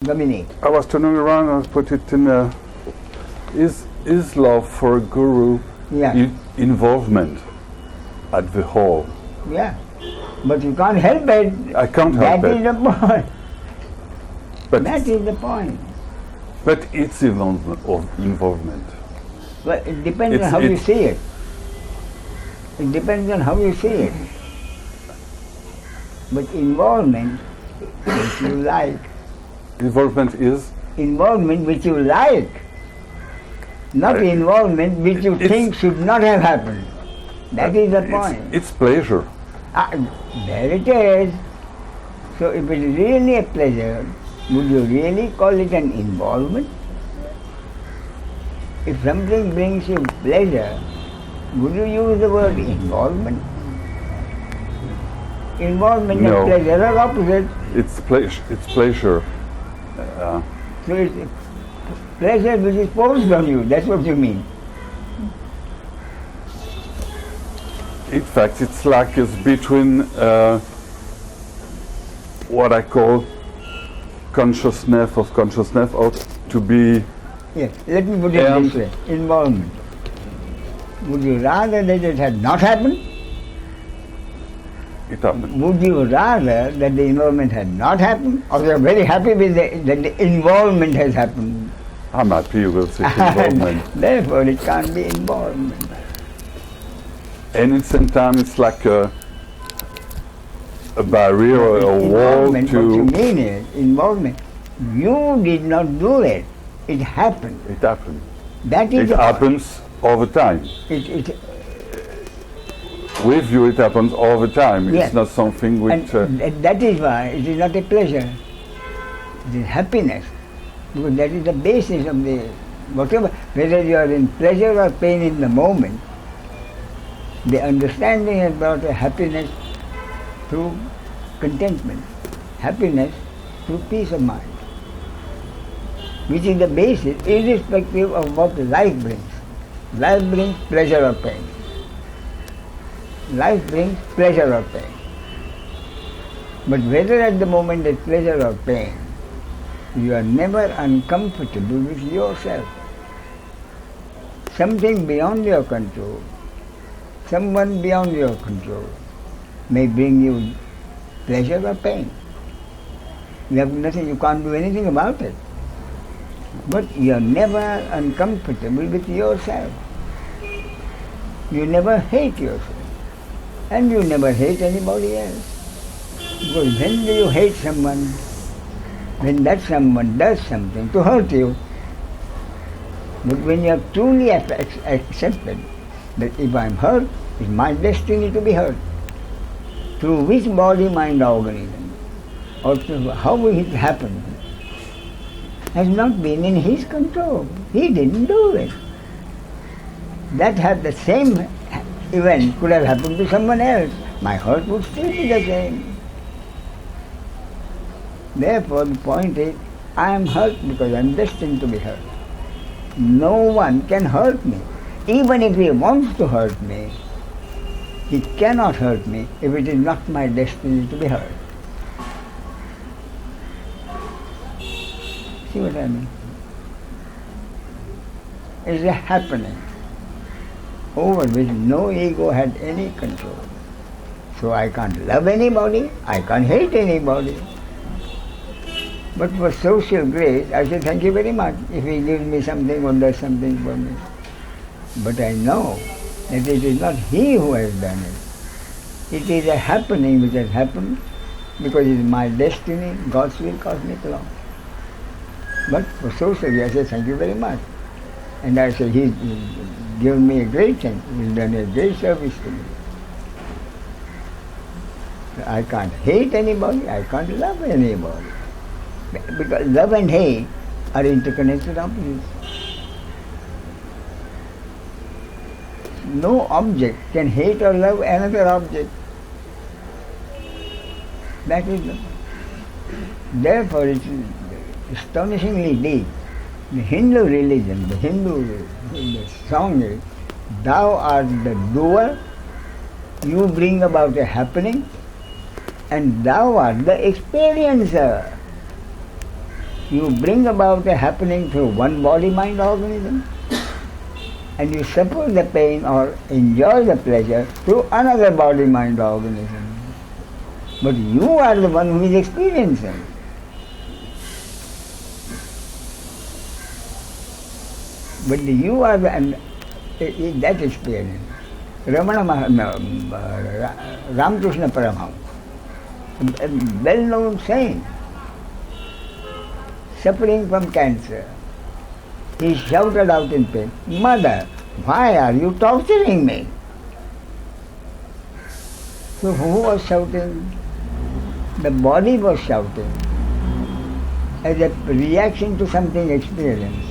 Dominic. I was turning around and put it in is love for a guru involvement at the whole? Yeah. But you can't help it. I can't help That it. is the point. But That is the point. But it's involvement. But it depends on how you see it. It depends on how you see it. But involvement, which you like. Involvement is? Involvement which you like. Not involvement which you think should not have happened. That is the point. It's pleasure. There it is. So if it is really a pleasure, would you really call it an involvement? If something brings you pleasure, would you use the word involvement? Involvement and pleasure are opposite. It's pleasure. So it's pleasure which is forced on you, that's what you mean. In fact, it's like it's between what I call consciousness ought to be. Yes, let me put it this way, involvement. Would you rather that it had not happened? It happened. Would you rather that the involvement had not happened? Or you are very happy with that the involvement has happened? I'm happy with this involvement. Therefore it can't be involvement. And at the same time it's like a barrier or a wall to... What you mean is, involvement. You did not do it. It happened. It happened. That is it happens all the time. With you it happens all the time. Yes. It's not something which... And that is why it is not a pleasure. It is happiness. Because that is the basis of the... Whatever, whether you are in pleasure or pain in the moment, the understanding has brought a happiness through contentment, happiness through peace of mind, which is the basis irrespective of what life brings. Life brings pleasure or pain. Life brings pleasure or pain. But whether at the moment it's pleasure or pain, you are never uncomfortable with yourself. Something beyond your control, someone beyond your control may bring you pleasure or pain. You have nothing, you can't do anything about it. But you are never uncomfortable with yourself. You never hate yourself. And you never hate anybody else. Because when do you hate someone? When that someone does something to hurt you. But when you have truly accepted that if I am hurt, it's my destiny to be hurt. Through which body, mind, organism, or through how it happened, has not been in his control. He didn't do it. That had the same event could have happened to someone else. My hurt would still be the same. Therefore, the point is, I am hurt because I am destined to be hurt. No one can hurt me. Even if he wants to hurt me, he cannot hurt me if it is not my destiny to be hurt. See what I mean? It's a happening over which no ego had any control. So I can't love anybody, I can't hate anybody. But for social grace, I say thank you very much if he gives me something or does something for me. But I know that it is not he who has done it. It is a happening which has happened because it is my destiny, God's will, cosmic law. But for social grace, I say thank you very much. And I say he's given me a great thing, he's done a great service to me. I can't hate anybody, I can't love anybody. Because love and hate are interconnected opposites. No object can hate or love another object. That is the... Therefore it is astonishingly deep. The Hindu religion, the song is, thou art the doer, you bring about a happening, and thou art the experiencer. You bring about a happening through one body-mind organism, and you suffer the pain or enjoy the pleasure through another body-mind organism. But you are the one who is experiencing. But you are that experience. Ramakrishna Paramahamsa, a well-known saint, suffering from cancer. He shouted out in pain, "Mother, why are you torturing me?" So who was shouting? The body was shouting as a reaction to something experienced,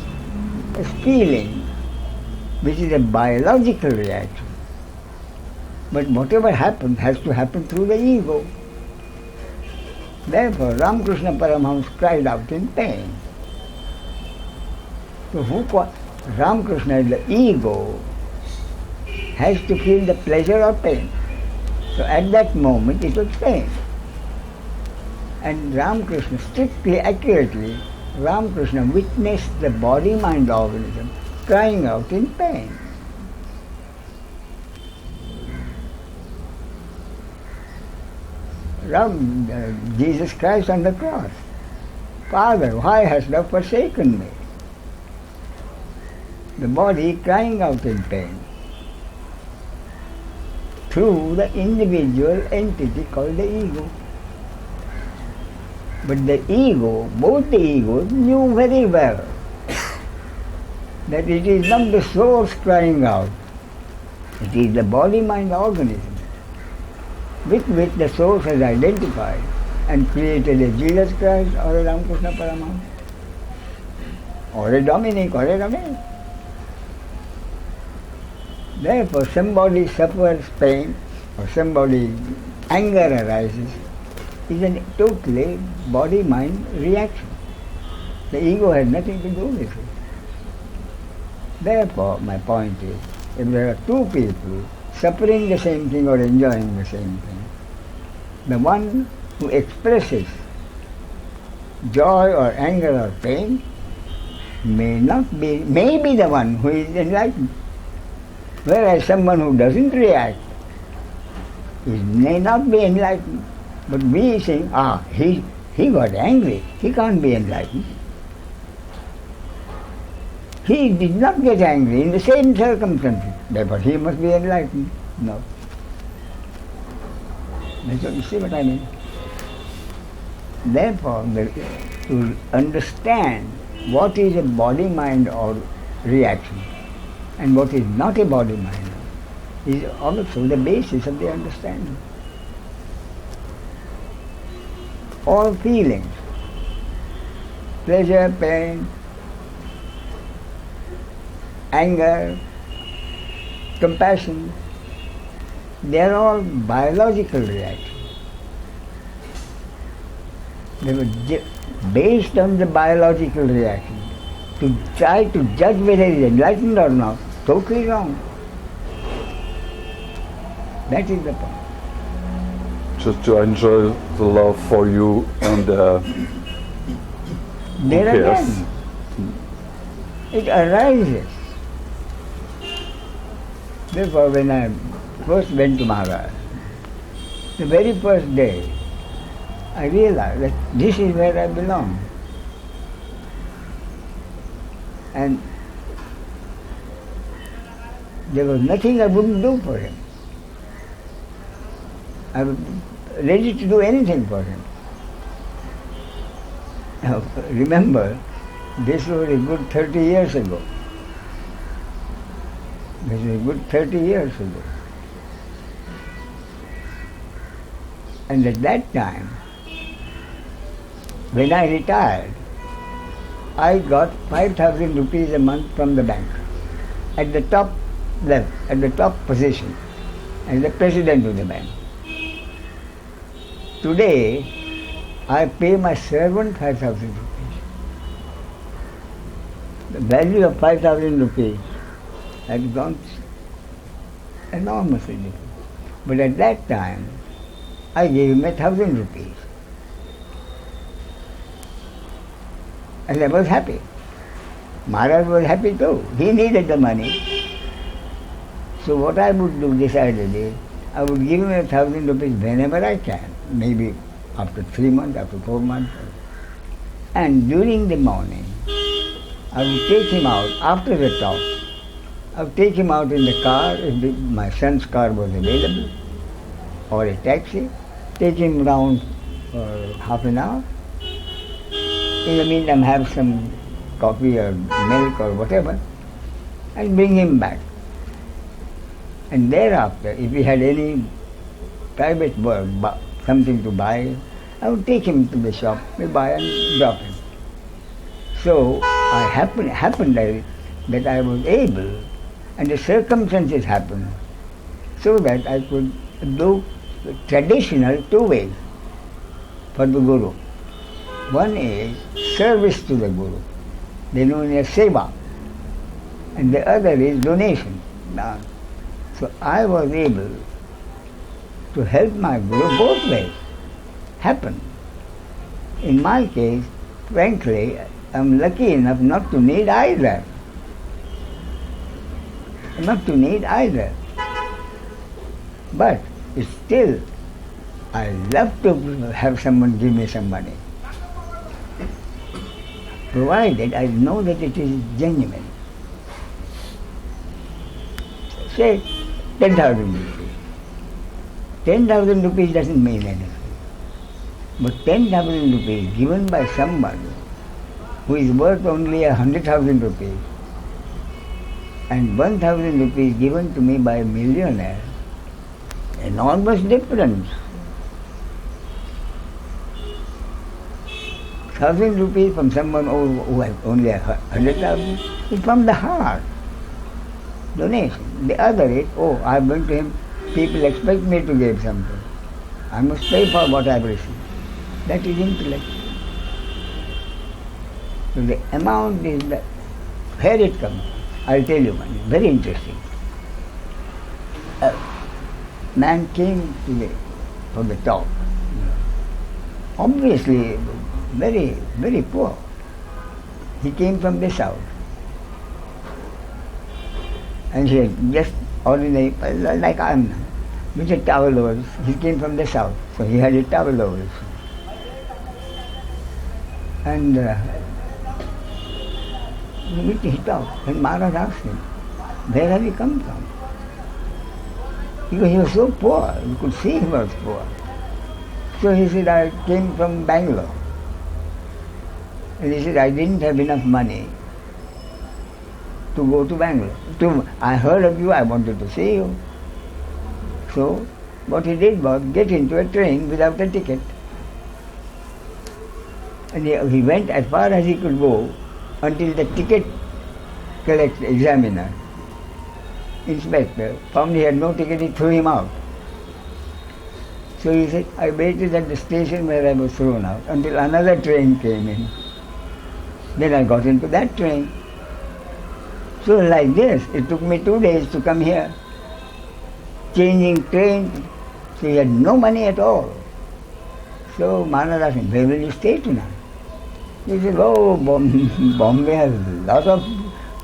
a feeling, which is a biological reaction. But whatever happens has to happen through the ego. Therefore, Ramakrishna Paramahamsa cried out in pain. So Ramakrishna, the ego, has to feel the pleasure or pain. So at that moment it was pain. And Ramakrishna, strictly, accurately, Ramakrishna witnessed the body-mind organism crying out in pain. Jesus Christ on the cross, "Father, why hast thou forsaken me?" The body crying out in pain through the individual entity called the ego. But the ego, both the egos, knew very well that it is not the source crying out, it is the body-mind organism with which the source has identified and created a Jesus Christ or a Ramakrishna Paramahamsa or a Dominic or a Ramesh. Therefore, somebody suffers pain or somebody anger arises is a totally body-mind reaction. The ego has nothing to do with it. Therefore, my point is, if there are two people suffering the same thing or enjoying the same thing, the one who expresses joy or anger or pain may be the one who is enlightened, whereas someone who doesn't react may not be enlightened. But we think, he got angry, he can't be enlightened. He did not get angry in the same circumstances, therefore he must be enlightened. No. You see what I mean? Therefore, to understand what is a body-mind or reaction and what is not a body-mind is also the basis of the understanding. All feelings, pleasure, pain, anger, compassion, they are all biological reactions. They were based on the biological reaction. To try to judge whether he is enlightened or not, totally wrong. That is the point. Just to enjoy the love for you and there again, it arises. Therefore, when I first went to Maharaj, the very first day, I realized that this is where I belong. And there was nothing I wouldn't do for him. I was ready to do anything for him. Now, remember, this was a good 30 years ago. This was a good 30 years ago. And at that time, when I retired, I got 5,000 rupees a month from the bank at the top level, at the top position, as the president of the bank. Today, I pay my servant 5,000 rupees. The value of 5,000 rupees has gone enormously different. But at that time, I gave him 1,000 rupees. And I was happy. Maharaj was happy too. He needed the money. So what I would do, decided is, I would give him 1,000 rupees whenever I can, maybe after 3 months, after 4 months. And during the morning, I would take him out after the talk. I would take him out in the car, if my son's car was available, or a taxi, take him round for half an hour. In the meantime, have some coffee or milk or whatever, and bring him back. And thereafter, if he had any private work, something to buy, I would take him to the shop, we buy and drop him. So I happened that I was able, and the circumstances happened, so that I could do traditional 2 ways for the Guru. One is service to the Guru, they know it as seva, and the other is donation. So I was able to help my Guru both ways. Happened. In my case, frankly, I'm lucky enough not to need either. Not to need either. But still, I love to have someone give me some money, provided I know that it is genuine. Say 10,000 rupees. 10,000 rupees doesn't mean anything. But 10,000 rupees given by someone who is worth only 100,000 rupees, and 1,000 rupees given to me by a millionaire, enormous difference. 1,000 rupees from someone who has only 100,000 is from the heart. Donation. The other is, I'm going to him, people expect me to give something. I must pay for what I've received. That is intellect. So the amount is where it comes. I'll tell you one, very interesting. A man came to me for the talk. Obviously, very, very poor. He came from the south. And he had just ordinary, like I'm, with a towel over. He came from the south, so he had a towel over. And he talked, and Maharaj asked him, where have you come from? Because he was so poor, you could see he was poor. So he said, I came from Bangalore. And he said, I didn't have enough money to go to Bangalore. I heard of you, I wanted to see you. So what he did was get into a train without a ticket. And he went as far as he could go until the ticket examiner, inspector, found he had no ticket, he threw him out. So he said, I waited at the station where I was thrown out until another train came in. Then I got into that train. So like this, it took me 2 days to come here, changing trains. So he had no money at all. So Maharaj asked him, where will you stay tonight? He said, Bombay has lots of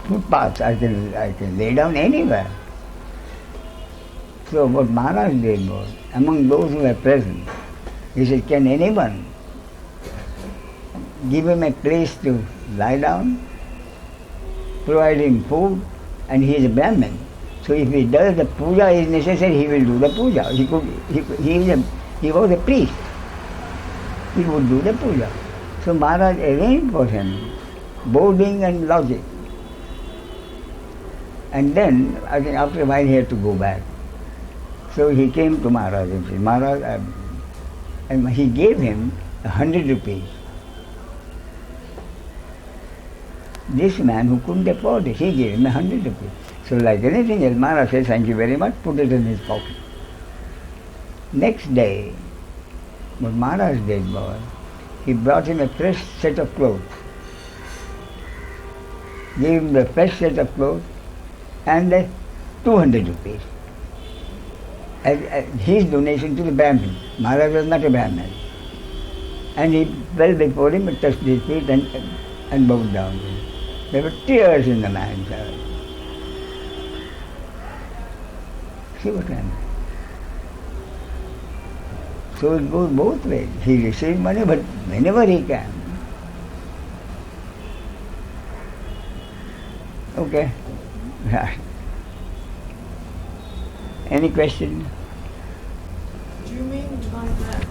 footpaths, I can lay down anywhere. So what Maharaj did was, among those who were present, he said, can anyone give him a place to lie down, provide him food, and he is a Brahmin. So if he does the puja is necessary, he will do the puja. He was a priest. He would do the puja. So Maharaj arranged for him boarding and lodging. And then, I think after a while he had to go back. So he came to Maharaj and said, Maharaj, and he gave him 100 rupees. This man who couldn't afford it, he gave him 100 rupees. So like anything else, Maharaj said, thank you very much, put it in his pocket. Next day, what Maharaj did was, he brought him a fresh set of clothes. Gave him the fresh set of clothes and 200 rupees. As his donation to the Brahmin. Maharaj was not a Brahmin. And he fell before him and touched his feet and and bowed down. There were tears in the man's eyes. See what I mean? So it goes both ways. He receives money, but whenever he can. Okay. Any question? Do you mean by that?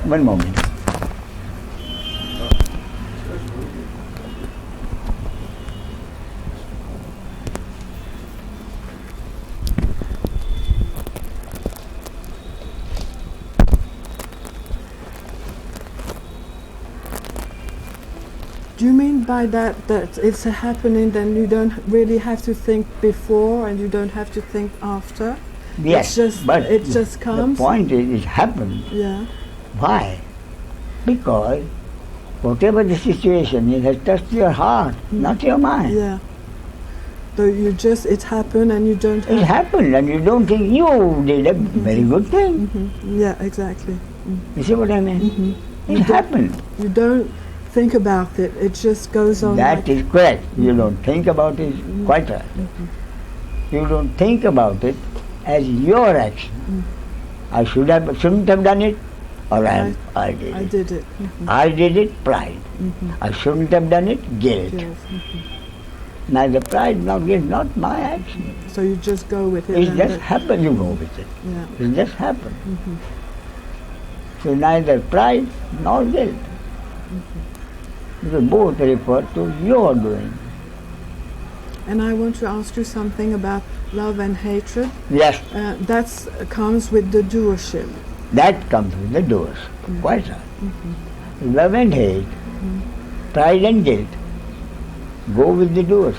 One moment. Do you mean by that it's a happening, then you don't really have to think before and you don't have to think after? Yes, but it just comes. The point is, it happened. Yeah. Why? Because whatever the situation is, has touched your heart, not your mind. Yeah. So it happened and you don't. It happened, and you don't think you did a very good thing. Mm-hmm. Yeah, exactly. Mm-hmm. You see what I mean? Mm-hmm. It happened. You don't think about it. It just goes on. That is correct. You don't think about it. Quite right. You don't think about it as your action. I shouldn't have done it, or I did it. I did it. I did it, pride. I shouldn't have done it, guilt. Neither pride nor guilt, not my action. So you just go with it. It just happened, you go with it. Yeah. It just happened. So neither pride nor guilt. Because both refer to your doing. And I want to ask you something about love and hatred. Yes. That comes with the doership. That comes with the doers. Quite right. Love and hate, pride and guilt go with the doers.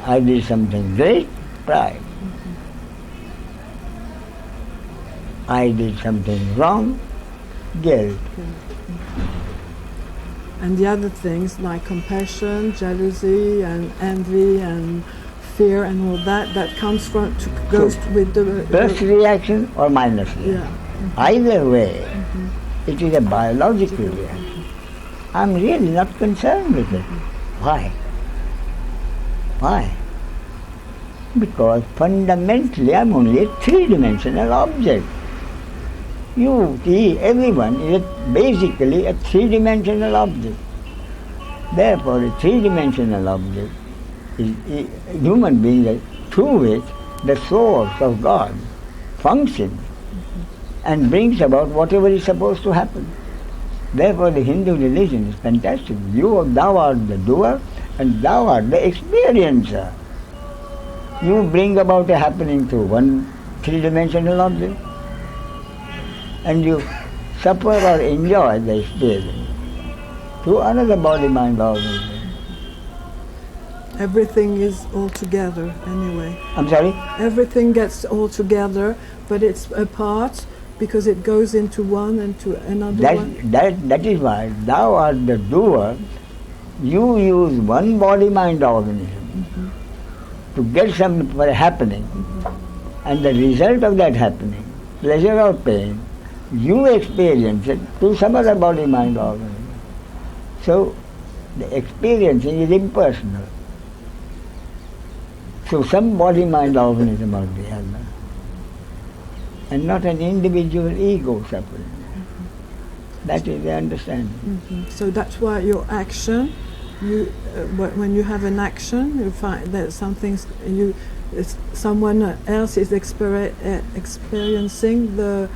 I did something great, pride. I did something wrong, guilt. And the other things like compassion, jealousy, and envy, and fear, and all that comes goes with the plus reaction or minus reaction. Yeah. Either way, it is a biological reaction. I'm really not concerned with it. Why? Why? Because fundamentally I'm only a three-dimensional object. You, he, everyone is basically a three-dimensional object. Therefore, a three-dimensional object is a human being through which the source of God functions and brings about whatever is supposed to happen. Therefore, the Hindu religion is fantastic. Thou art the doer and thou art the experiencer. You bring about a happening through one three-dimensional object, and you suffer or enjoy the experience through another body-mind organism. Everything is all together anyway. I'm sorry? Everything gets all together, but it's apart because it goes into one and to another one. That is why thou art the doer. You use one body-mind organism to get some happening, and the result of that happening, pleasure or pain, you experience it through some other body-mind organism. So the experiencing is impersonal. So some body-mind organism or the other, and not an individual ego suffering. That is the understanding. So that's why your action, when you have an action, you find that someone else is experiencing the.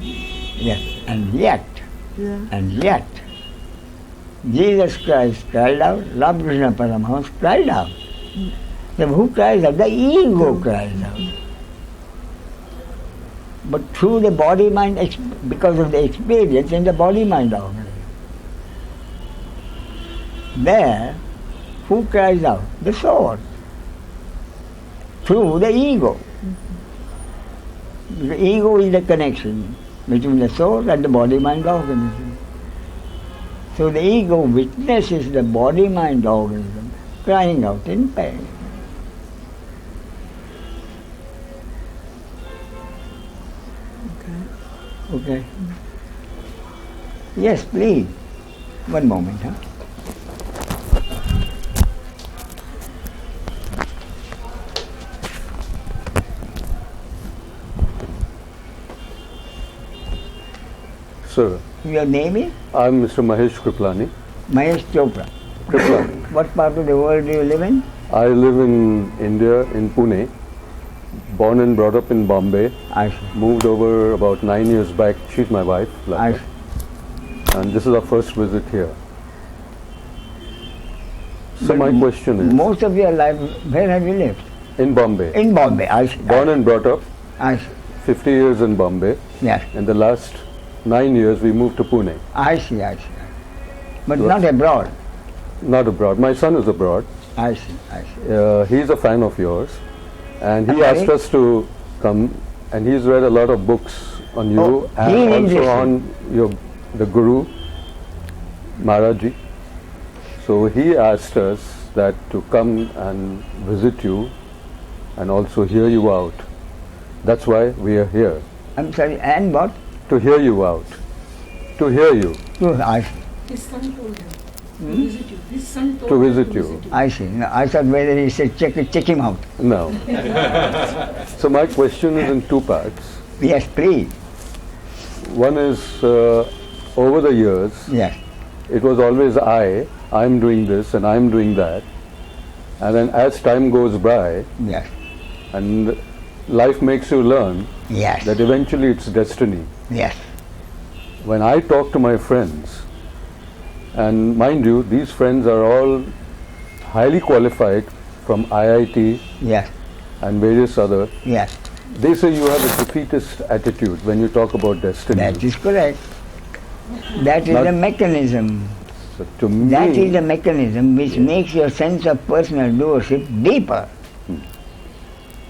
Yes, and yet, Jesus Christ cried out, Ramakrishna Paramahamsa cried out. Then who cries out? The ego cries out. But through the body-mind, because of the experience in the body-mind organism. There, who cries out? The soul. Through the ego. The ego is the connection between the soul and the body-mind organism. So the ego witnesses the body-mind organism crying out in pain. Okay. Yes, please. One moment, huh? sir. Your name is? I'm Mr. Mahesh Kriplani. Mahesh Chopra. Kriplani. What part of the world do you live in? I live in India, in Pune. Born and brought up in Bombay. I see. Moved over about 9 years back. She's my wife. I see. And this is our first visit here. So my question is... Most of your life, where have you lived? In Bombay. In Bombay, I see. Born and brought up. I see. 50 years in Bombay. Yes. In the last 9 years we moved to Pune. I see. But not abroad. Not abroad. My son is abroad. I see. He's a fan of yours. And he asked us to come, and he's read a lot of books on you and also on the Guru, Maharaji. So he asked us that to come and visit you and also hear you out. That's why we are here. I'm sorry, and what? To hear you out. To hear you. I see. His son told him to visit you. His son told To him visit you. I see. No, I thought whether he said check him out. No. So my question is in two parts. Yes, please. One is, over the years, Yes. it was always I'm doing this and I'm doing that. And then as time goes by, Yes. and life makes you learn Yes. that eventually it's destiny. Yes. When I talk to my friends, and mind you, these friends are all highly qualified from IIT Yes. and various other, Yes. they say you have a defeatist attitude when you talk about destiny. That is correct. That is the mechanism. So to me, That is the mechanism which makes your sense of personal doership deeper.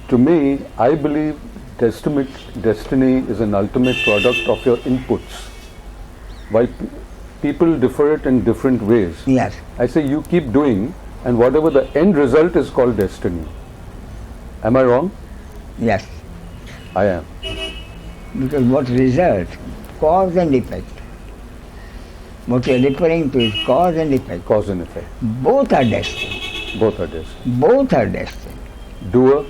to me, I believe destiny is an ultimate product of your inputs. While people differ it in different ways. Yes. I say you keep doing, and whatever the end result is called destiny. Am I wrong? Yes. I am. Because what result? Cause and effect. What you are referring to is cause and effect. Cause and effect. Both are destined. Both are destiny. Both are destined. Doer,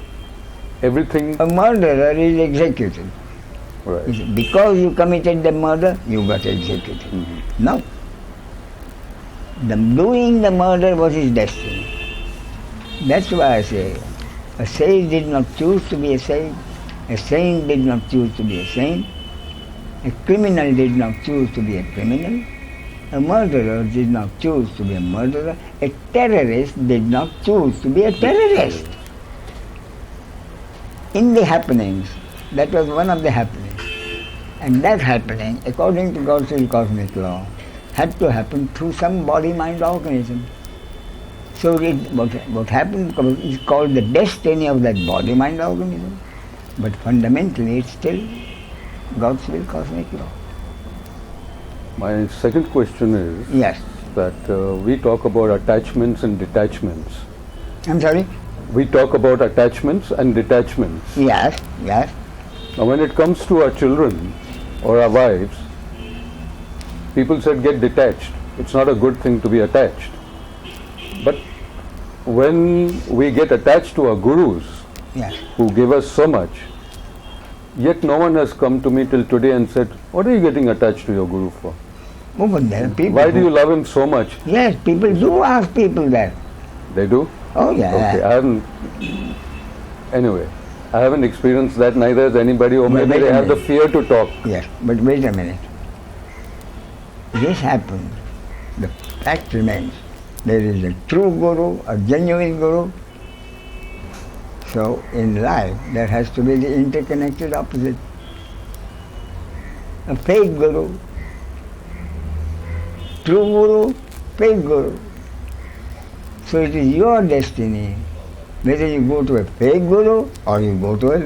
everything. A murderer is executed. Right. Because you committed the murder, you got executed. Mm-hmm. No. Doing the murder was his destiny. That's why I say, a sage did not choose to be a sage, a saint did not choose to be a saint, a criminal did not choose to be a criminal, a murderer did not choose to be a murderer, a terrorist did not choose to be a terrorist. In the happenings, that was one of the happenings. And that happening, according to God's will cosmic law, had to happen through some body-mind organism. So what happened is called the destiny of that body-mind organism. But fundamentally it's still God's will cosmic law. My second question is Yes. that we talk about attachments and detachments. I'm sorry? We talk about attachments and detachments. Yes, yes. Now when it comes to our children or our wives, people said get detached. It's not a good thing to be attached. But when we get attached to our gurus, Yes. who give us so much, yet no one has come to me till today and said, what are you getting attached to your guru for? Oh, but there are people. Why do you love him so much? Yes, people do ask people that. They do? Oh, yeah. Okay, I haven't. Anyway, I haven't experienced that, neither has anybody, or But maybe wait they a have the minute. fear to talk. Yes, but wait a minute. This happened. The fact remains. There is a true guru, a genuine guru. So in life, there has to be the interconnected opposite. A fake guru, true guru, fake guru. So it is your destiny whether you go to a fake guru or you go to a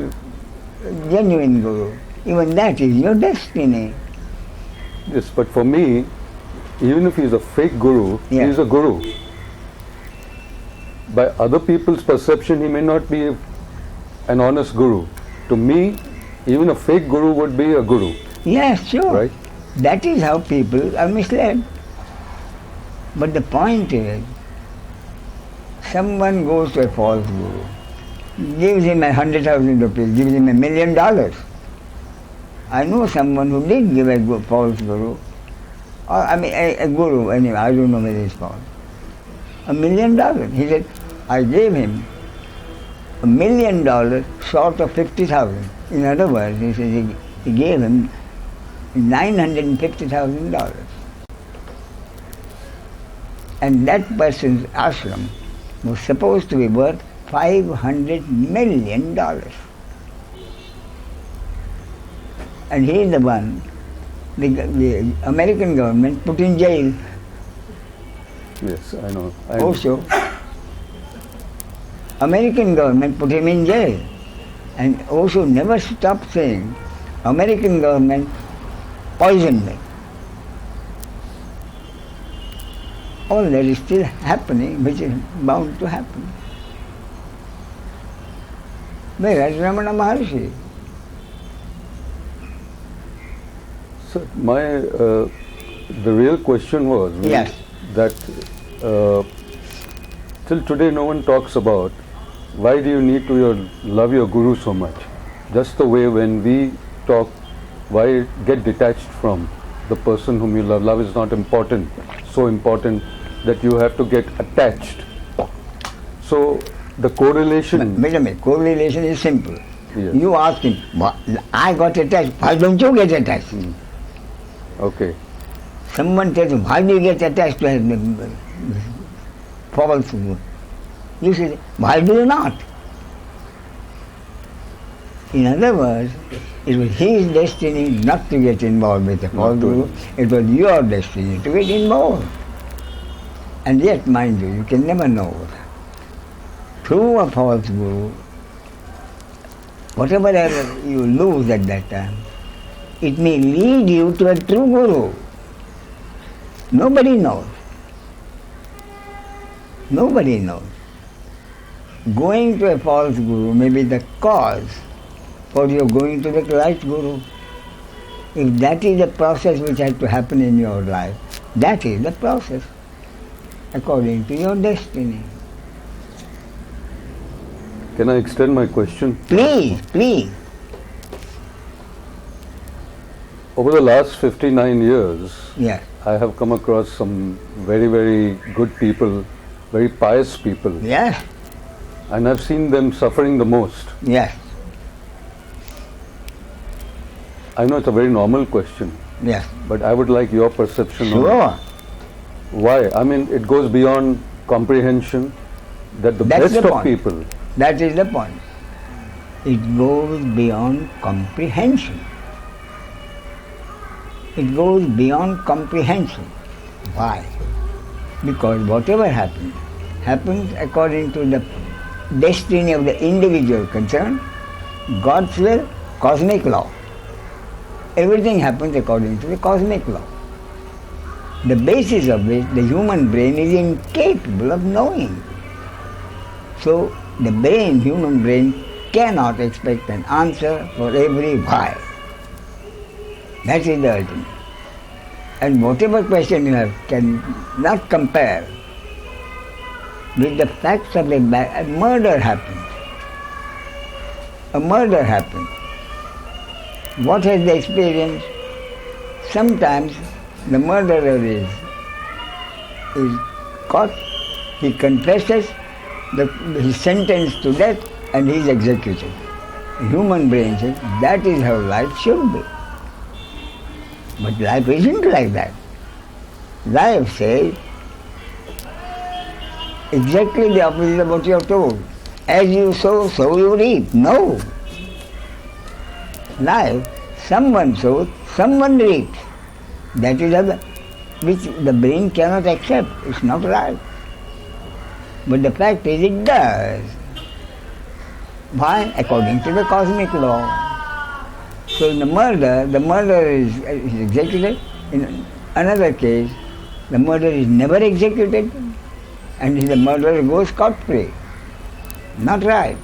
genuine guru. Even that is your destiny. Yes, but for me, even if he's a fake guru, Yeah. he's a guru. By other people's perception, he may not be an honest guru. To me, even a fake guru would be a guru. Yes, sure. Right. That is how people are misled. But the point is, someone goes to a false guru, gives him 100,000 rupees, gives him $1 million. I know someone who did give a false guru, or I mean a guru anyway, I don't know whether it's false. $1 million. He said, I gave him $1 million short of 50,000. In other words, he said he gave him $950,000. And that person's ashram was supposed to be worth $500 million. And he is the one the American government put in jail. Yes, I know. Also, American government put him in jail. And also never stopped saying, American government poisoned me. All that is still happening, which is bound to happen. Whereas Ramana Maharshi. So the real question was Yes. that till today no one talks about why do you need to love your guru so much? Just the way when we talk, why get detached from the person whom you love? Love is not important, so important that you have to get attached. So the correlation... Wait a minute, correlation is simple. Yes. You ask him, I got attached, why don't you get attached? Okay. Someone tells him, why do you get attached to a false guru? You say, why do you not? In other words, it was his destiny not to get involved with the false guru. It was your destiny to get involved. And yet, mind you, you can never know. Through a false guru, whatever you lose at that time, it may lead you to a true guru. Nobody knows. Nobody knows. Going to a false guru may be the cause for your going to the right guru. If that is the process which has to happen in your life, that is the process according to your destiny. Can I extend my question? Please, please. Over the last 59 years, Yes. I have come across some very, very good people, very pious people. Yes. And I've seen them suffering the most. Yes. I know it's a very normal question, Yes. but I would like your perception on Sure. why. I mean, it goes beyond comprehension that the That's best the of point. people. That is the point. It goes beyond comprehension. It goes beyond comprehension. Why? Because whatever happens, happens according to the destiny of the individual concerned, God's will, cosmic law. Everything happens according to the cosmic law. The basis of which the human brain is incapable of knowing. So the brain, human brain, cannot expect an answer for every why. That is the ultimate. And whatever question you have cannot compare with the facts of a murder happened. A murder happened. What has the experience? Sometimes the murderer is caught, he confesses, he is sentenced to death and he is executed. The human brain says that is how life should be. But life isn't like that. Life says exactly the opposite of what you are told. As you sow, so you reap. No. Life, someone sows, someone reaps. That is which the brain cannot accept. It's not right. But the fact is it does. Why? According to the cosmic law. So in the murder is executed. In another case, the murder is never executed and the murderer goes scot-free. Not right.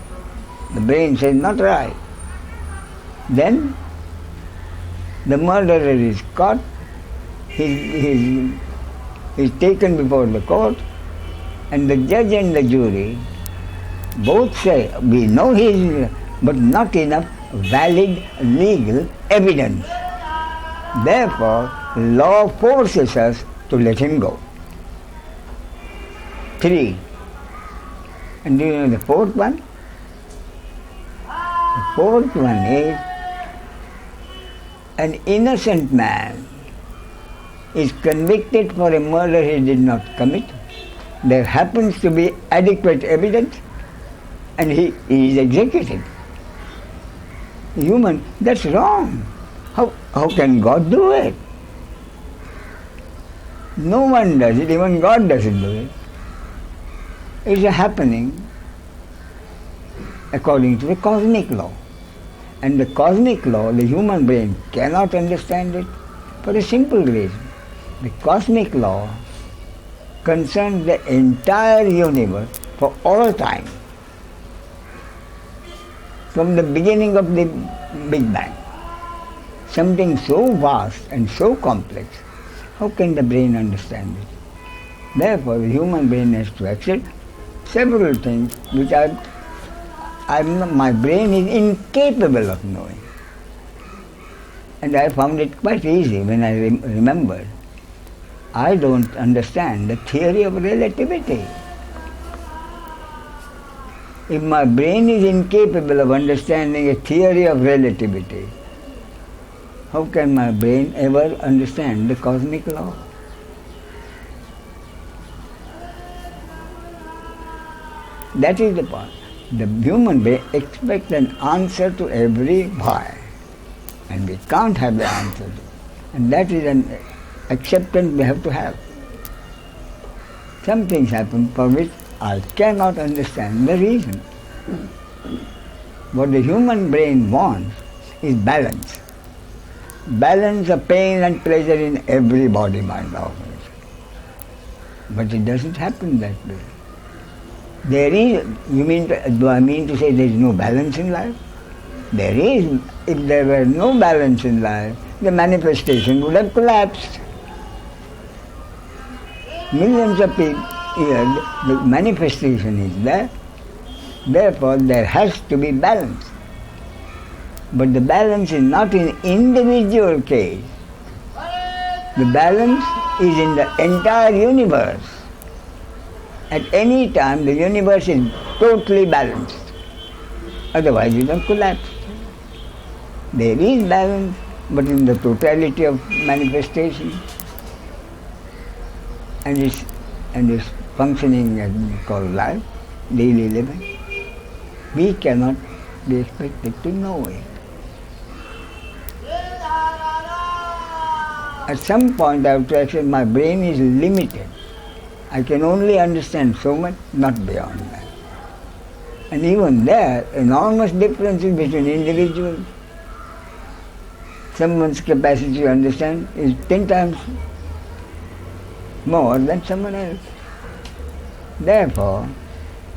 The brain says not right. Then the murderer is caught, he is taken before the court, and the judge and the jury both say, we know he is, but not enough valid legal evidence. Therefore, law forces us to let him go. 3. And do you know the fourth one? The fourth one is an innocent man is convicted for a murder he did not commit. There happens to be adequate evidence and he is executed. Human, that's wrong. How can God do it? No one does it, even God doesn't do it. It's a happening according to the cosmic law. And the cosmic law, the human brain cannot understand it for a simple reason. The cosmic law concerns the entire universe for all time, from the beginning of the Big Bang. Something so vast and so complex, how can the brain understand it? Therefore, the human brain has to accept several things which my brain is incapable of knowing. And I found it quite easy when I remembered. I don't understand the theory of relativity. If my brain is incapable of understanding a theory of relativity, how can my brain ever understand the cosmic law? That is the point. The human brain expects an answer to every why, and we can't have the answer to it. And that is an acceptance we have to have. Some things happen for which I cannot understand the reason. What the human brain wants is balance. Balance of pain and pleasure in every body, mind, organism. But it doesn't happen that way. There is, do I mean to say there is no balance in life? There is. If there were no balance in life, the manifestation would have collapsed. Millions of years, the manifestation is there. Therefore, there has to be balance. But the balance is not in individual case. The balance is in the entire universe. At any time, the universe is totally balanced. Otherwise, it will collapse. There is balance, but in the totality of manifestation and its functioning as we call life, daily living, we cannot be expected to know it. At some point, I have to accept my brain is limited. I can only understand so much, not beyond that. And even there, enormous differences between individuals. Someone's capacity to understand is 10 times more than someone else. Therefore,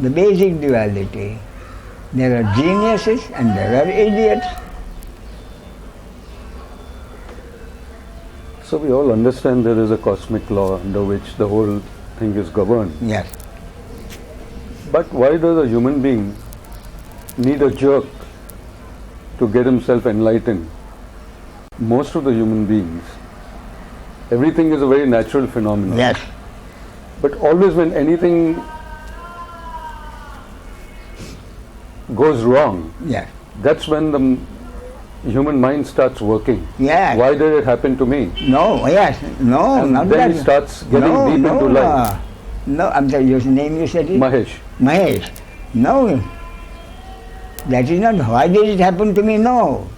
the basic duality, there are geniuses and there are idiots. So we all understand there is a cosmic law under which the whole thing is governed. Yes. But why does a human being need a jerk to get himself enlightened? Most of the human beings, everything is a very natural phenomenon. Yes. But always when anything goes wrong, Yes. that's when the human mind starts working. Yes. Why did it happen to me? No, yes, no, And not then that. he starts getting deep into life. No, I'm sorry, your name you said it? Mahesh. Mahesh. No. That is not why did it happen to me, no.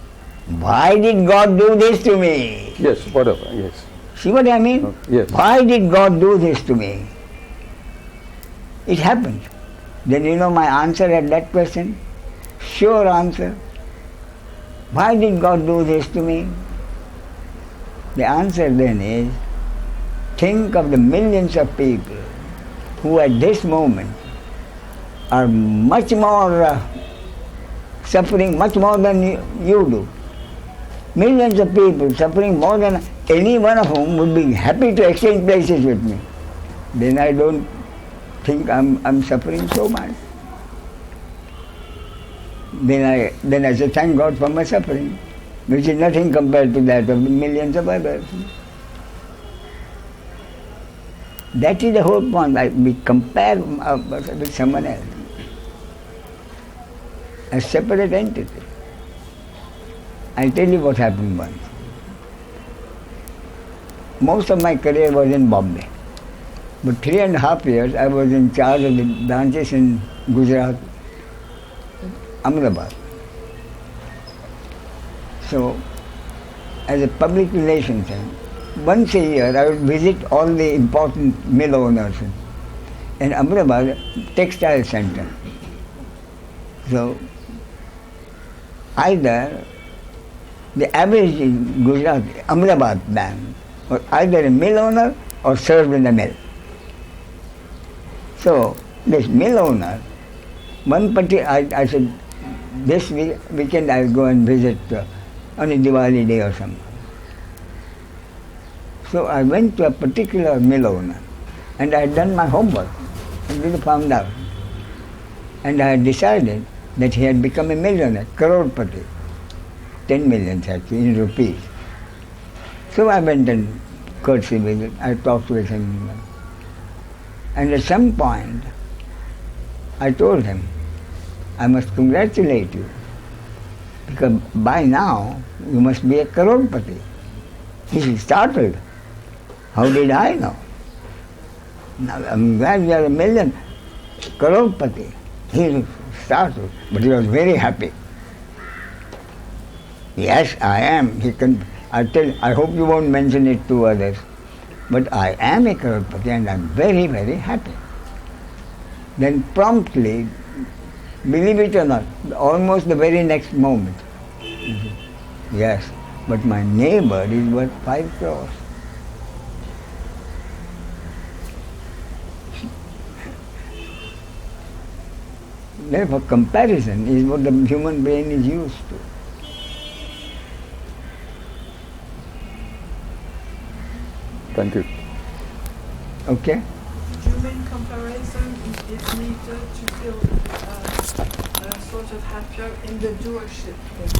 Why did God do this to me? Yes, whatever, yes. See what I mean? Yes. Why did God do this to me? It happened. Then you know my answer at that question? Sure answer. Why did God do this to me? The answer then is, think of the millions of people who at this moment are much more suffering, much more than you do. Millions of people suffering more than any one of whom would be happy to exchange places with me. Then I don't think I'm suffering so much. Then I say, thank God for my suffering, which is nothing compared to that of millions of others. That is the whole point. We compare with someone else, a separate entity. I'll tell you what happened once. Most of my career was in Bombay. But 3.5 years I was in charge of the branches in Gujarat, Ahmedabad. So, as a public relations thing, once a year I would visit all the important mill owners in Ahmedabad textile center. So, either the average in Gujarat, Ahmedabad man, was either a mill owner or served in the mill. So, this mill owner, I said, this weekend I'll go and visit on a Diwali day or something. So I went to a particular mill owner and I had done my homework and really found out. And I had decided that he had become a millionaire, crorepati, 10 million actually in rupees. So I went and courtesy visit, I talked with him. And at some point, I told him, I must congratulate you, because by now you must be a crorepati. He startled. How did I know? Now, I'm glad you are a million crorepati. He startled, but he was very happy. Yes, I am. I hope you won't mention it to others. But I am a crorepati and I'm very, very happy. Then promptly, believe it or not, almost the very next moment, yes, but my neighbor is worth 5 crores. Therefore, comparison is what the human brain is used to. Thank you. Do Okay? you mean comparison is needed to feel sort of happier in the doership thing?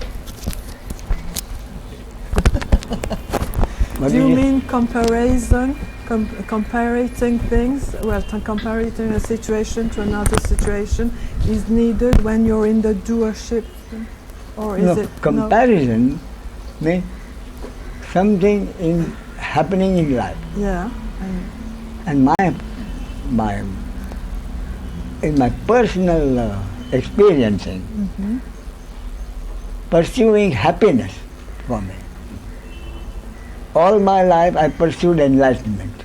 Do you mean comparison, comparing things, comparing a situation to another situation is needed when you're in the doership thing? Or is it comparison means something happening in life. Yeah. And in my personal experiencing, pursuing happiness for me. All my life I pursued enlightenment.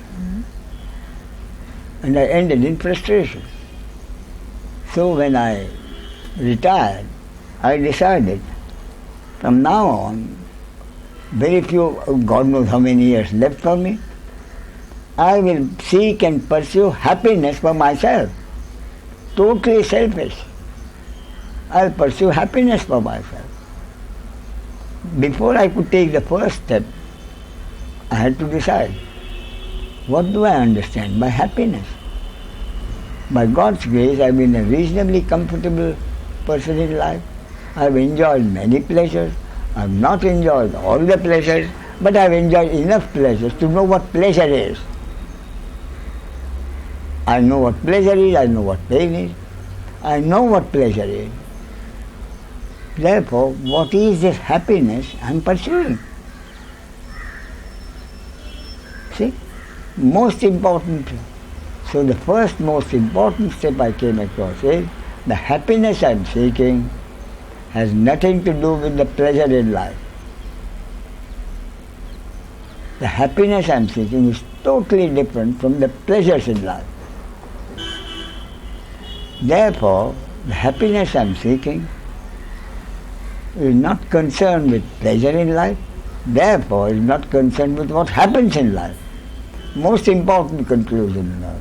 And I ended in frustration. So when I retired, I decided from now on, very few, God knows how many years left for me, I will seek and pursue happiness for myself. Totally selfish. I'll pursue happiness for myself. Before I could take the first step, I had to decide, what do I understand by happiness? By God's grace, I've been a reasonably comfortable person in life. I've enjoyed many pleasures. I've not enjoyed all the pleasures, but I've enjoyed enough pleasures to know what pleasure is. I know what pleasure is, I know what pain is. I know what pleasure is. Therefore, what is this happiness I'm pursuing? See? Most important. So the first most important step I came across is the happiness I'm seeking has nothing to do with the pleasure in life. The happiness I'm seeking is totally different from the pleasures in life. Therefore, the happiness I'm seeking is not concerned with pleasure in life, therefore is not concerned with what happens in life. Most important conclusion in all.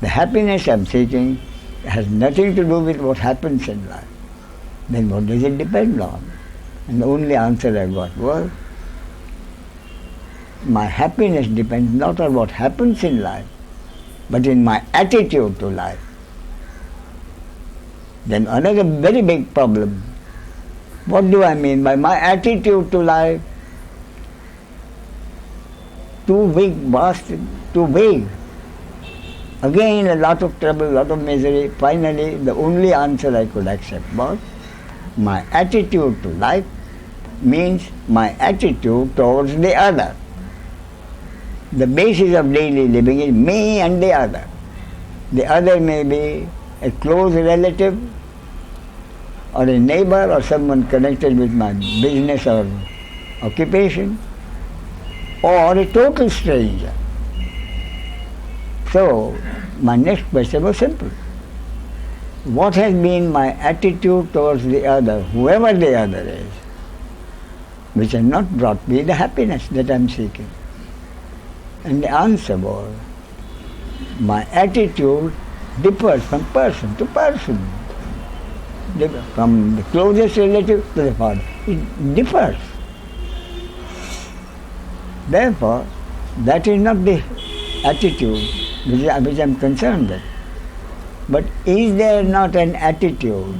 The happiness I'm seeking has nothing to do with what happens in life. Then what does it depend on? And the only answer I got was, my happiness depends not on what happens in life, but in my attitude to life. Then another very big problem. What do I mean by my attitude to life? Too big, vast, too big. Again a lot of trouble, lot of misery. Finally the only answer I could accept was my attitude to life means my attitude towards the other. The basis of daily living is me and the other. The other may be a close relative or a neighbor or someone connected with my business or occupation, or a total stranger. So, my next question was simple. What has been my attitude towards the other, whoever the other is, which has not brought me the happiness that I am seeking? And the answer was, my attitude differs from person to person, from the closest relative to the father. It differs. Therefore, that is not the attitude which I am concerned with. But is there not an attitude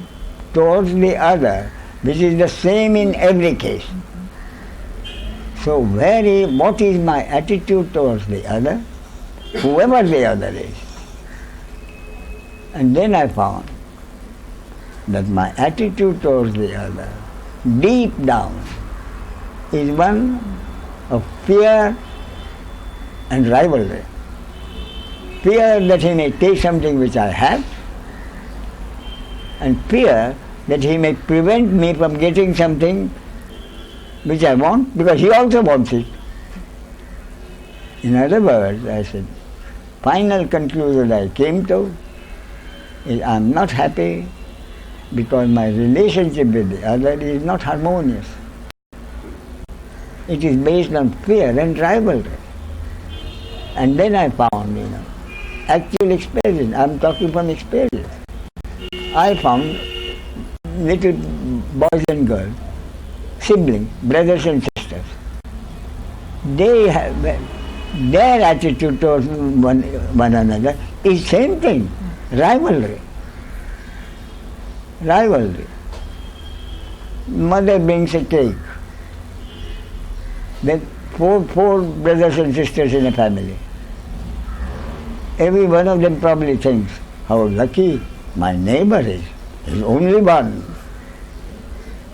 towards the other which is the same in every case? So what is my attitude towards the other, whoever the other is? And then I found that my attitude towards the other, deep down, is one of fear and rivalry. Fear that he may take something which I have, and fear that he may prevent me from getting something which I want, because he also wants it. In other words, I said, final conclusion I came to is I am not happy because my relationship with the other is not harmonious. It is based on fear and rivalry. And then I found, actual experience. I am talking from experience. I found little boys and girls, siblings, brothers and sisters. They have their attitude towards one another is same thing, rivalry. Rivalry. Mother brings a cake. Then four brothers and sisters in a family. Every one of them probably thinks, how lucky my neighbor is. There's only one.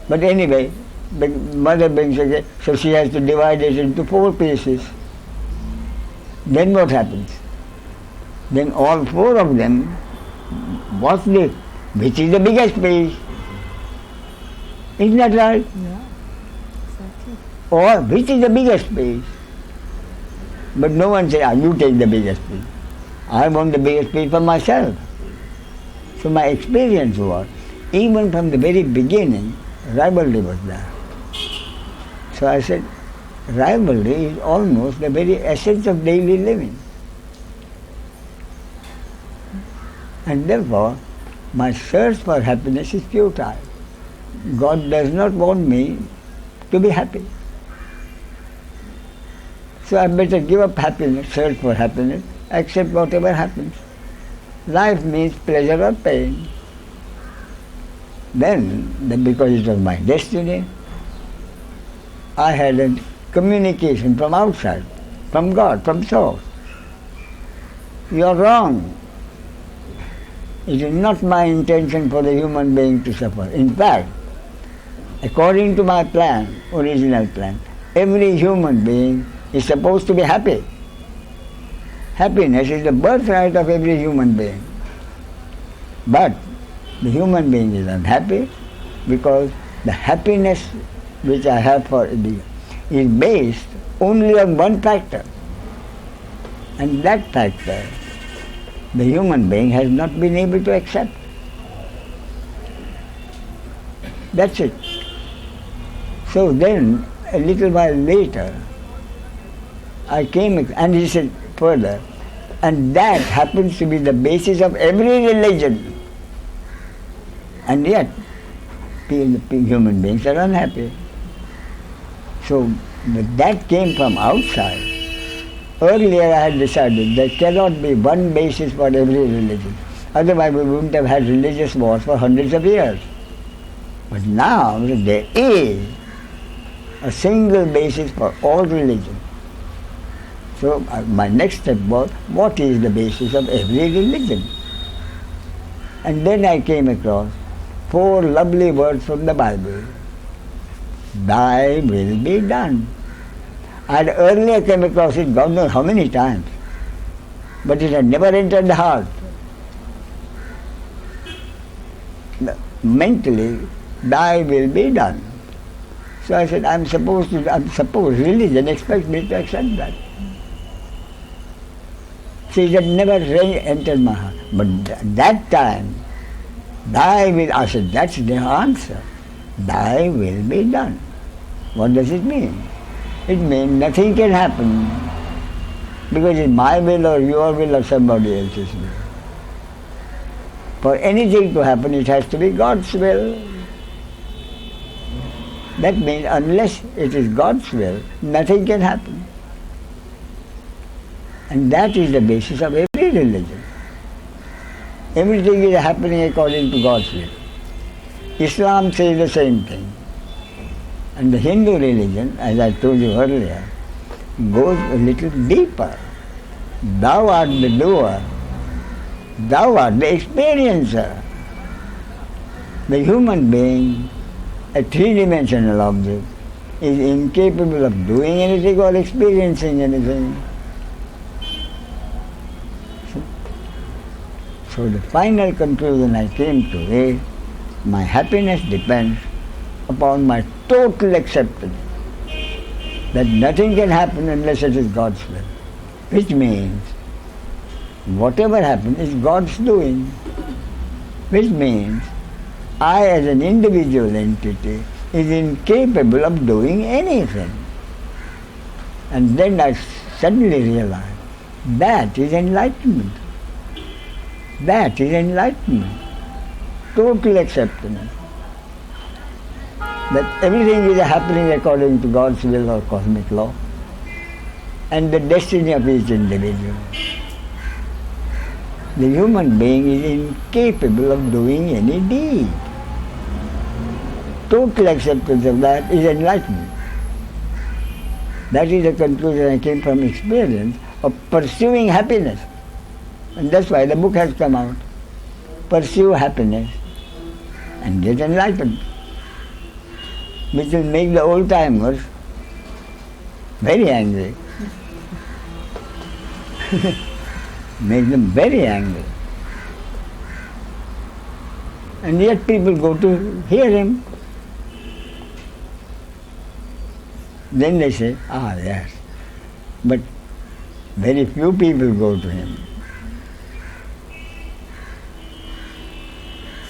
But anyway, the mother brings a cake, so she has to divide it into 4 pieces. Then what happens? Then all 4 of them, which is the biggest piece? Isn't that right? Yeah, exactly. Or which is the biggest piece? But no one says, you take the biggest piece. I want the biggest piece for myself. So my experience was, even from the very beginning, rivalry was there. So I said, rivalry is almost the very essence of daily living. And therefore, my search for happiness is futile. God does not want me to be happy. So I better give up happiness, search for happiness, accept whatever happens. Life means pleasure or pain. Then, because it was my destiny, I had a communication from outside, from God, from Source. You are wrong. It is not my intention for the human being to suffer. In fact, according to my plan, original plan, every human being is supposed to be happy. Happiness is the birthright of every human being. But the human being is unhappy because the happiness which I have for the is based only on one factor. And that factor, the human being has not been able to accept. That's it. So then, a little while later, I came, and he said further, and that happens to be the basis of every religion. And yet, human beings are unhappy. So that came from outside. Earlier I had decided there cannot be one basis for every religion. Otherwise we wouldn't have had religious wars for hundreds of years. But now there is a single basis for all religion. So my next step was, what is the basis of every religion? And then I came across 4 lovely words from the Bible. Thy will be done. I had earlier come across it God knows how many times, but it had never entered the heart. Mentally, thy will be done. So I said, I'm supposed religion expects me to accept that. See, that never entered my heart. But that time, thy will, I said, that's the answer. Thy will be done. What does it mean? It means nothing can happen because it's my will or your will or somebody else's will. For anything to happen, it has to be God's will. That means unless it is God's will, nothing can happen. And that is the basis of every religion. Everything is happening according to God's will. Islam says the same thing. And the Hindu religion, as I told you earlier, goes a little deeper. Thou art the doer. Thou art the experiencer. The human being, a three-dimensional object, is incapable of doing anything or experiencing anything. So the final conclusion I came to is, my happiness depends upon my total acceptance that nothing can happen unless it is God's will. Which means, whatever happens is God's doing. Which means, I as an individual entity is incapable of doing anything. And then I suddenly realized, that is enlightenment. That is enlightenment. Total acceptance. That everything is happening according to God's will or cosmic law and the destiny of each individual. The human being is incapable of doing any deed. Total acceptance of that is enlightenment. That is the conclusion I came from experience of pursuing happiness. And that's why the book has come out. Pursue happiness and get enlightened. Which will make the old-timers very angry. Make them very angry. And yet people go to hear him. Then they say, ah yes, but very few people go to him.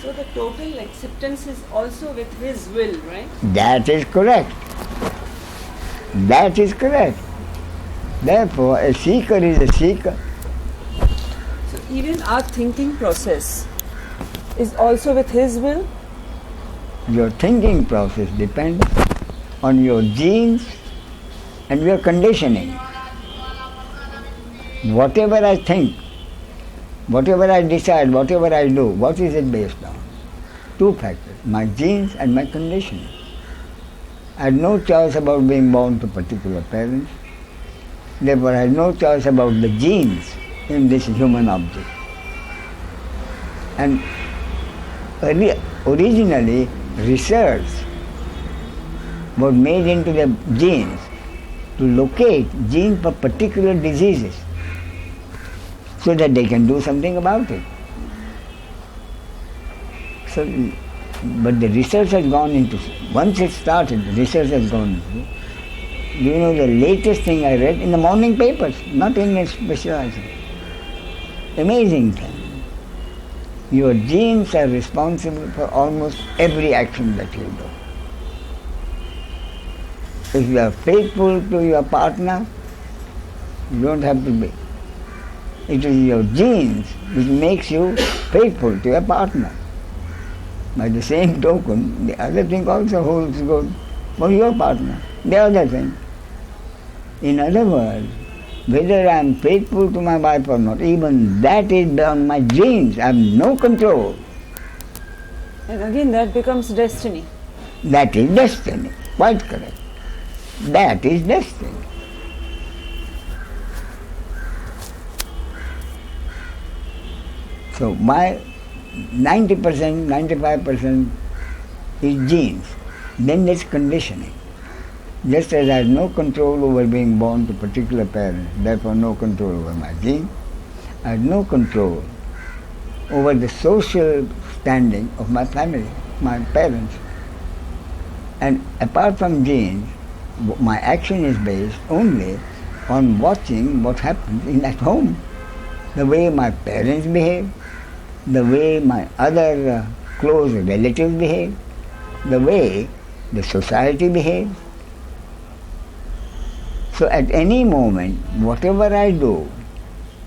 So the total acceptance is also with his will, right? That is correct. That is correct. Therefore, a seeker is a seeker. So even our thinking process is also with his will? Your thinking process depends on your genes and your conditioning. Whatever I think, whatever I decide, whatever I do, what is it based on? 2 factors, my genes and my conditioning. I had no choice about being born to particular parents. Therefore, I had no choice about the genes in this human object. And originally, research was made into the genes to locate genes for particular diseases so that they can do something about it. So, but the research has gone into, once it started, the research has gone into, you know, the latest thing I read in the morning papers, not in a specialized, amazing thing. Your genes are responsible for almost every action that you do. If you are faithful to your partner, you don't have to be. It is your genes which makes you faithful to your partner. By the same token, the other thing also holds good for your partner, the other thing. In other words, Whether I am faithful to my wife or not, even that is beyond my genes. I have no control. And again that becomes destiny. That is destiny. Quite correct. That is destiny. So my 90%, 95% is genes. Then there's conditioning. Just as I have no control over being born to particular parents, therefore no control over my genes, I have no control over the social standing of my family, my parents. And apart from genes, my action is based only on watching what happens in at home. The way my parents behave, the way my other close relatives behave, the way the society behaves. So at any moment, whatever I do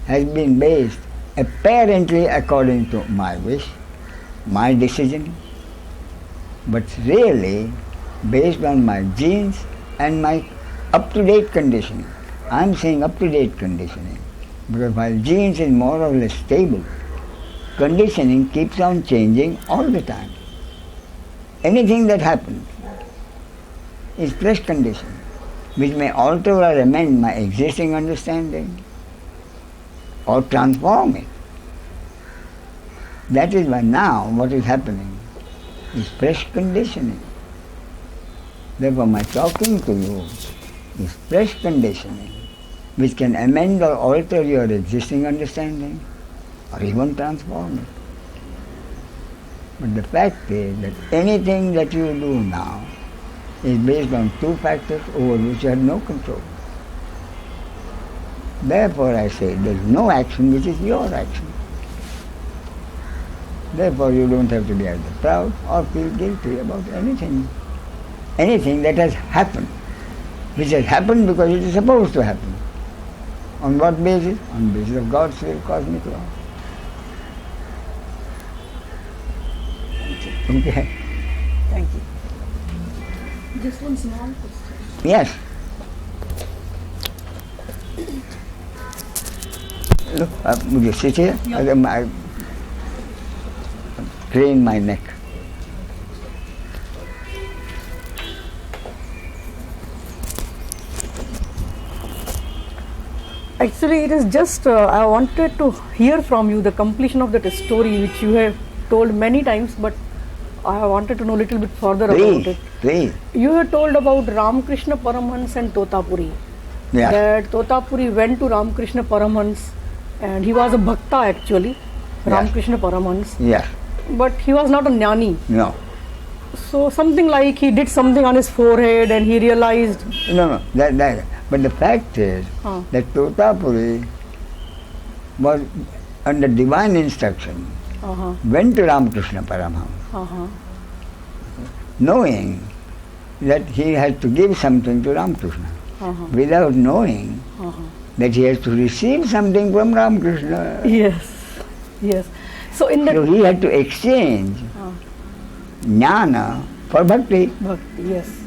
has been based apparently according to my wish, my decision, but really based on my genes and my up-to-date conditioning. I'm saying up-to-date conditioning because while genes is more or less stable, conditioning keeps on changing all the time. Anything that happens is fresh conditioning, which may alter or amend my existing understanding or transform it. That is why now what is happening is fresh conditioning. Therefore my talking to you is fresh conditioning, which can amend or alter your existing understanding or even transform it. But the fact is that anything that you do now is based on two factors over which you have no control. Therefore I say there is no action which is your action. Therefore you don't have to be either proud or feel guilty about anything. Anything that has happened, which has happened because it is supposed to happen. On what basis? On the basis of God's will, cosmic law. Okay. Thank you. Just one small question. Yes. Look, would you sit here? Yeah. I crane my neck. Actually, it is just, I wanted to hear from you the completion of that story which you have told many times, but I wanted to know a little bit further about it. Please. You have told about Ramakrishna Paramhans and Totapuri. Yeah. That Totapuri went to Ramakrishna Paramhans and he was a bhakta actually, Ramakrishna Paramhans. Yes. But he was not a jnani. No. So something like he did something on his forehead and he realized. No. But the fact is that Totapuri was under divine instruction, went to Ramakrishna Paramhans, knowing that he had to give something to Ramakrishna, without knowing that he has to receive something from Ramakrishna. Yes. So in that. So he had to exchange jnana for bhakti. Bhakti, yes.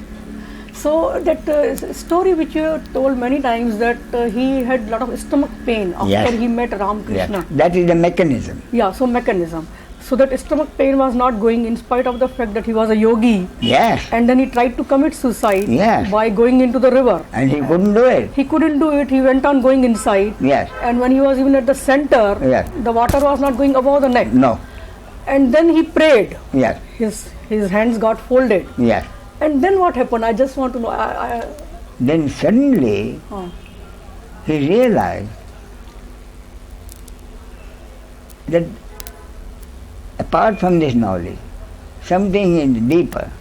So that story which you have told many times that he had a lot of stomach pain after he met Ramakrishna. Yes. That is the mechanism. Yeah, so mechanism. So that stomach pain was not going in spite of the fact that he was a yogi. Yes. And then he tried to commit suicide by going into the river. And he couldn't do it. He couldn't do it. He went on going inside. Yes. And when he was even at the center, the water was not going above the neck. No. And then he prayed. Yes. His hands got folded. Yes. And then what happened? I just want to know. Then suddenly he realized that apart from this knowledge, something is deeper.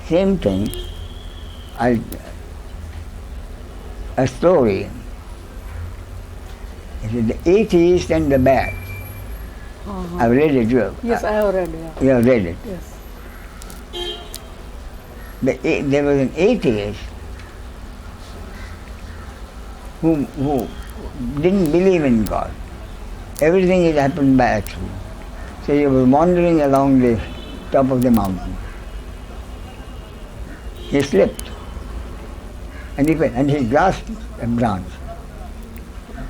Same thing, a story. It is the atheist and the bad. I've read it. Yes, I have read it. Yeah. You have read it. Yes. There was an atheist who didn't believe in God. Everything had happened by accident. So he was wandering along the top of the mountain. He slipped And he grasped a branch.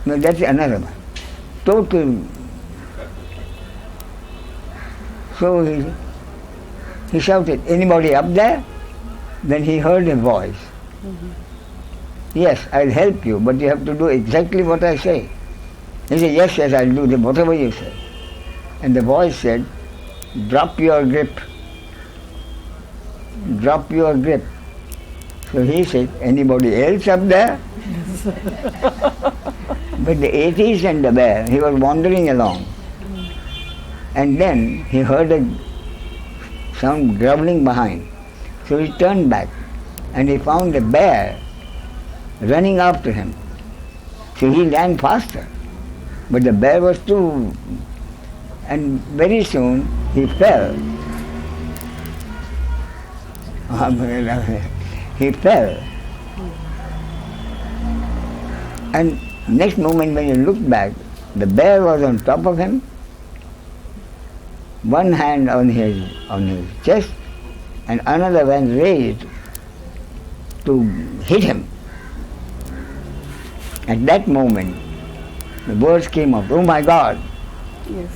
No, that's another one. Total. So he shouted, "Anybody up there?" Then he heard a voice. "Yes, I'll help you, but you have to do exactly what I say." He said, "Yes, I'll do whatever you say." And the voice said, "Drop your grip. Drop your grip." So he said, "Anybody else up there?" But the atheist and the bear, he was wandering along. And then he heard a sound growling behind. So he turned back and he found the bear running after him. So he ran faster. But the bear was too... And very soon he fell. He fell. And next moment when he looked back, the bear was on top of him, one hand on his chest and another one raised to hit him. At that moment, the words came up, "Oh my God!" Yes,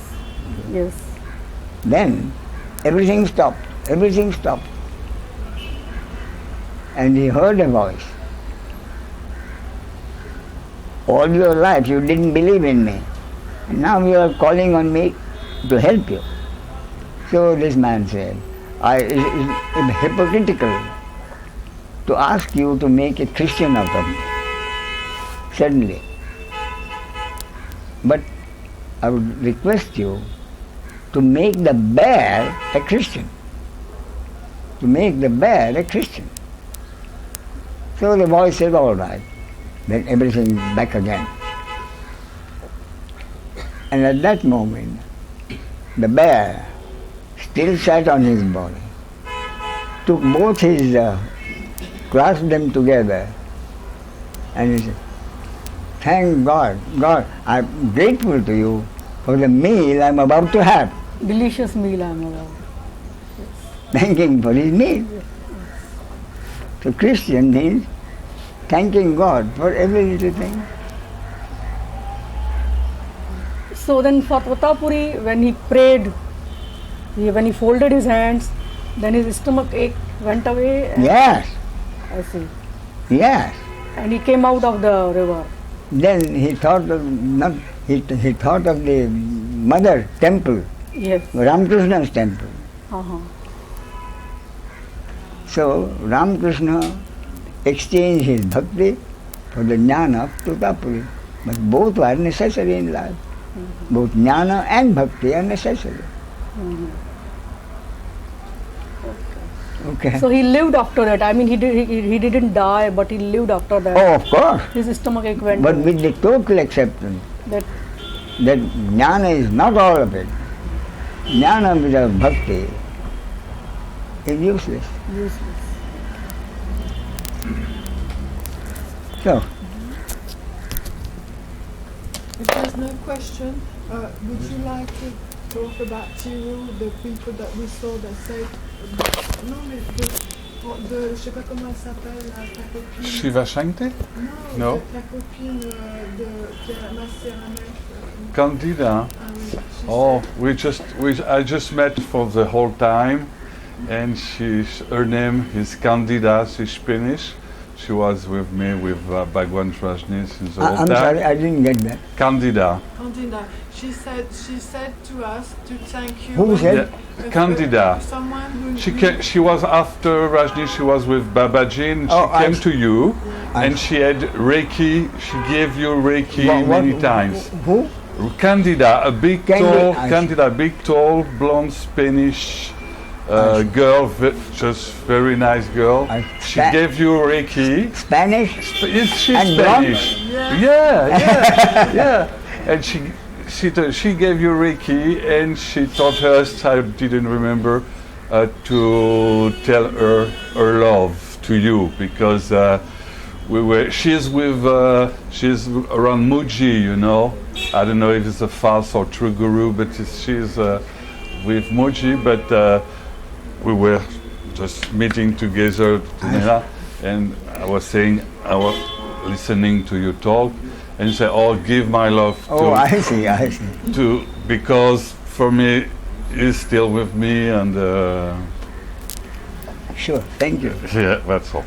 yes. Then everything stopped. Everything stopped. And he heard a voice. "All your life you didn't believe in me. And now you are calling on me to help you." So this man said, "It's hypocritical to ask you to make a Christian out of me, suddenly. But I would request you to make the bear a Christian. To make the bear a Christian." So the boy said, "All right." Then everything back again. And at that moment, the bear still sat on his body, took both his, clasped them together, and he said, "Thank God, I'm grateful to you for the meal I'm about to have." Delicious meal I am about. Thanking for his meal. So Christian means thanking God for every little thing. So then for Totapuri, when he prayed, when he folded his hands, then his stomach ache went away. Yes, I see. yes. And he came out of the river. Then he thought of he thought of the mother temple, Yes. Ramakrishna's temple. Uh-huh. So Ramakrishna exchanged his bhakti for the jnana of Totapuri. But both are necessary in life. Both jnana and bhakti are necessary. Okay. So he lived after that. I mean, he didn't die, but he lived after that. Oh, of course. His stomach ache went But away. with the total acceptance That that jnana is not all of it. Jnana without bhakti is useless. useless. So, If there's no question, would you like to talk about Tiru, the people that we saw that said, non mais je sais pas comment elle s'appelle, ta copine. Shiva Shankti? No. Ta copine qui a massé la mèche. Candida. Oh, I just met for the whole time, and her name is Candida. She's Spanish. She was with me with Bhagwan Rajneesh in the whole I'm time. sorry, I didn't get that. Candida. Candida. She said to us to thank you. Who said? Yeah. Candida. Someone who. She was after Rajneesh. She was with Babaji, and she came to you, and she had Reiki. She gave you Reiki many times. Who? Candida, a big tall, blonde Spanish girl, just very nice girl. She gave you Reiki. Spanish? Is she And Spanish? Yeah. And she gave you Reiki, and she taught us, I didn't remember, to tell her love to you, because she's around Muji, you know. I don't know if it's a false or true guru, but she's with Muji, but we were just meeting together, and I was saying, I was listening to you talk, and you say, "Oh, give my love Oh, I see, I see. to because for me, he's still with me, and Sure, thank you. yeah, that's all."